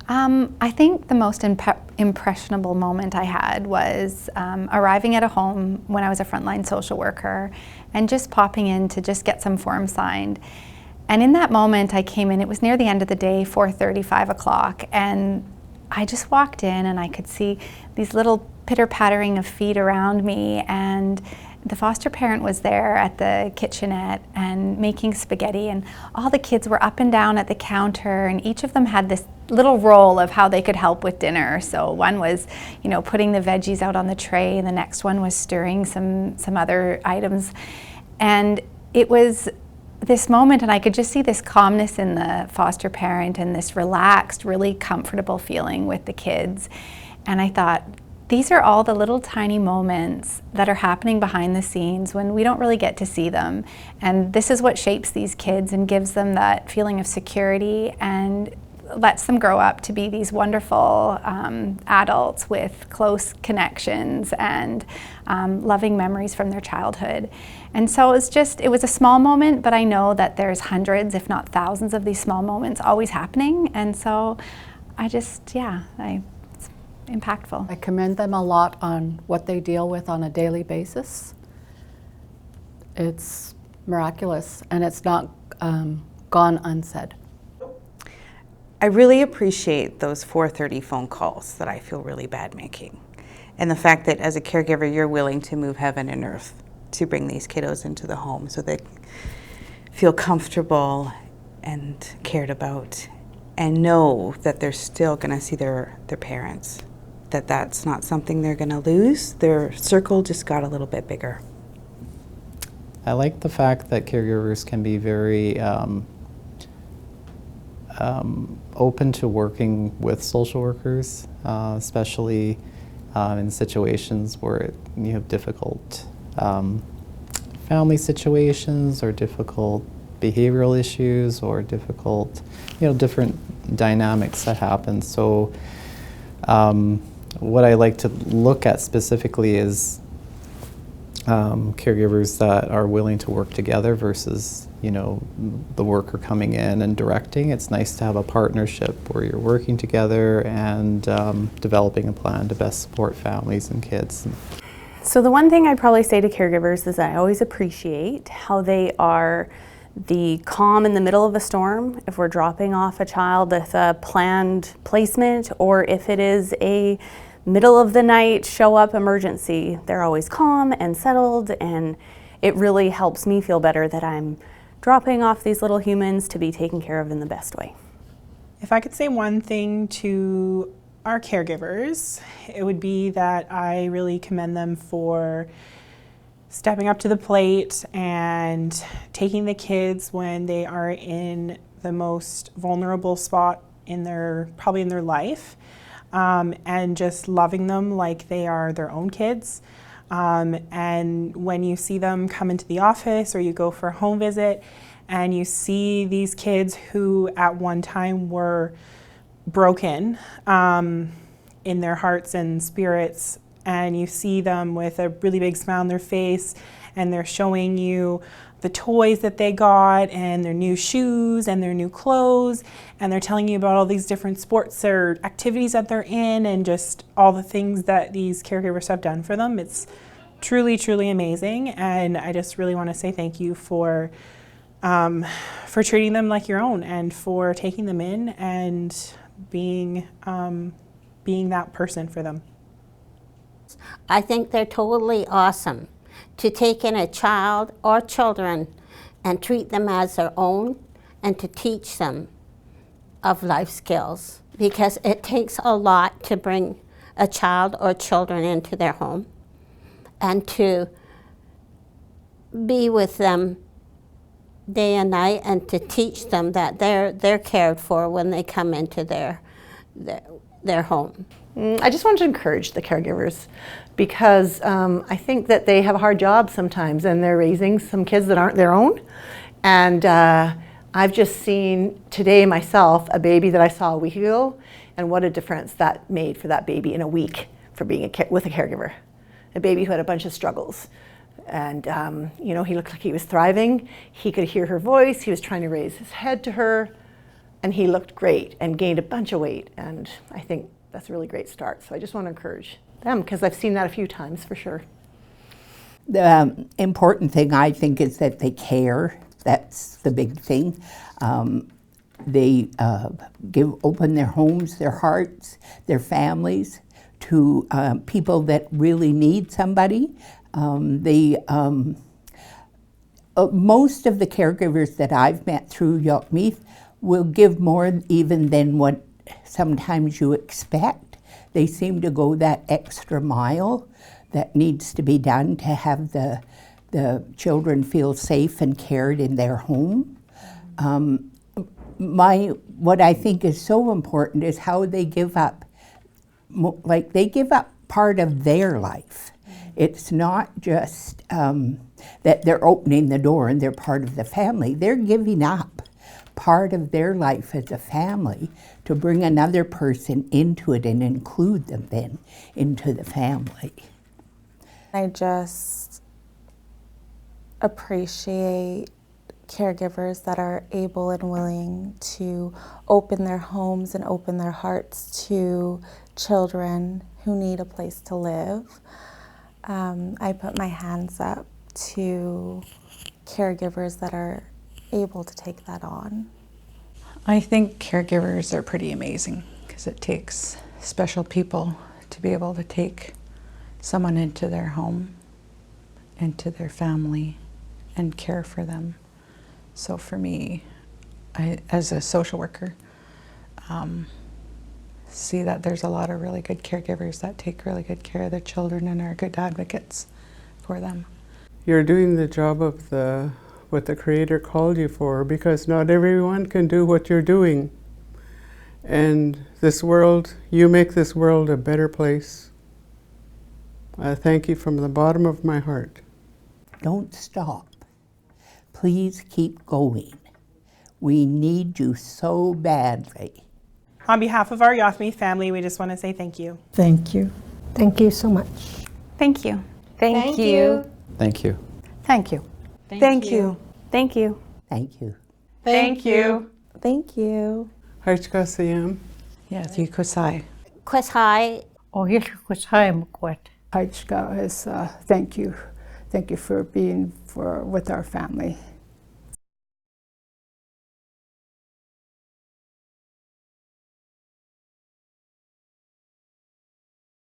I think the most impressionable moment I had was arriving at a home when I was a frontline social worker and just popping in to just get some forms signed. And in that moment I came in, it was near the end of the day, 4:30, 5 o'clock, and I just walked in and I could see these little pitter-pattering of feet around me, and the foster parent was there at the kitchenette and making spaghetti, and all the kids were up and down at the counter, and each of them had this little role of how they could help with dinner. So one was, putting the veggies out on the tray, and the next one was stirring some other items. And it was this moment, and I could just see this calmness in the foster parent and this relaxed, really comfortable feeling with the kids. And I thought, these are all the little tiny moments that are happening behind the scenes when we don't really get to see them. And this is what shapes these kids and gives them that feeling of security and lets them grow up to be these wonderful adults with close connections and loving memories from their childhood. And so it was a small moment, but I know that there's hundreds, if not thousands, of these small moments always happening. And so it's impactful. I commend them a lot on what they deal with on a daily basis. It's miraculous, and it's not gone unsaid. I really appreciate those 4:30 phone calls that I feel really bad making. And the fact that as a caregiver, you're willing to move heaven and earth to bring these kiddos into the home so they feel comfortable and cared about and know that they're still gonna see their parents, that's not something they're gonna lose. Their circle just got a little bit bigger. I like the fact that caregivers can be very open to working with social workers, especially in situations where you have difficult family situations or difficult behavioral issues or difficult, different dynamics that happen. So what I like to look at specifically is caregivers that are willing to work together versus, the worker coming in and directing. It's nice to have a partnership where you're working together and developing a plan to best support families and kids. So the one thing I'd probably say to caregivers is I always appreciate how they are the calm in the middle of a storm. If we're dropping off a child with a planned placement, or if it is a middle of the night show up emergency, they're always calm and settled, and it really helps me feel better that I'm dropping off these little humans to be taken care of in the best way. If I could say one thing to our caregivers, it would be that I really commend them for stepping up to the plate and taking the kids when they are in the most vulnerable spot probably in their life, and just loving them like they are their own kids. And when you see them come into the office or you go for a home visit and you see these kids who at one time were broken in their hearts and spirits, and you see them with a really big smile on their face, and they're showing you the toys that they got and their new shoes and their new clothes, and they're telling you about all these different sports or activities that they're in and just all the things that these caregivers have done for them. It's truly, truly amazing, and I just really want to say thank you for treating them like your own and for taking them in and being that person for them. I think they're totally awesome to take in a child or children and treat them as their own and to teach them of life skills, because it takes a lot to bring a child or children into their home and to be with them day and night and to teach them that they're cared for when they come into their home. I just wanted to encourage the caregivers, because I think that they have a hard job sometimes and they're raising some kids that aren't their own. And I've just seen today myself a baby that I saw a week ago, and what a difference that made for that baby in a week for being with a caregiver. A baby who had a bunch of struggles. And he looked like he was thriving. He could hear her voice. He was trying to raise his head to her. and he looked great and gained a bunch of weight, and I think that's a really great start. So I just want to encourage them because I've seen that a few times for sure. The important thing, I think, is that they care. That's the big thing. They open their homes, their hearts, their families to people that really need somebody. Most of the caregivers that I've met through Yockmeath will give more even than what sometimes you expect. They seem to go that extra mile that needs to be done to have the children feel safe and cared in their home. What I think is so important is how they give up, like they give up part of their life. It's not just that they're opening the door and they're part of the family. They're giving up part of their life as a family to bring another person into it and include them then into the family. I just appreciate caregivers that are able and willing to open their homes and open their hearts to children who need a place to live. I put my hands up to caregivers that are able to take that on. I think caregivers are pretty amazing because it takes special people to be able to take someone into their home, into their family, and care for them. So for me, as a social worker, see that there's a lot of really good caregivers that take really good care of their children and are good advocates for them. You're doing the job of what the Creator called you for, because not everyone can do what you're doing. And this world, you make this world a better place. I thank you from the bottom of my heart. Don't stop. Please keep going. We need you so badly. On behalf of our Yockmeath family, we just want to say thank you. Thank you. Thank you so much. Thank you. Thank you. Thank you. Thank you. Thank you. Thank you. Thank you. Thank you. Thank you. Hajkasayam. Yes, you kusai. Kusai. Oh, yes, kusai mukwat. Hajka is thank you. Thank you for being with our family.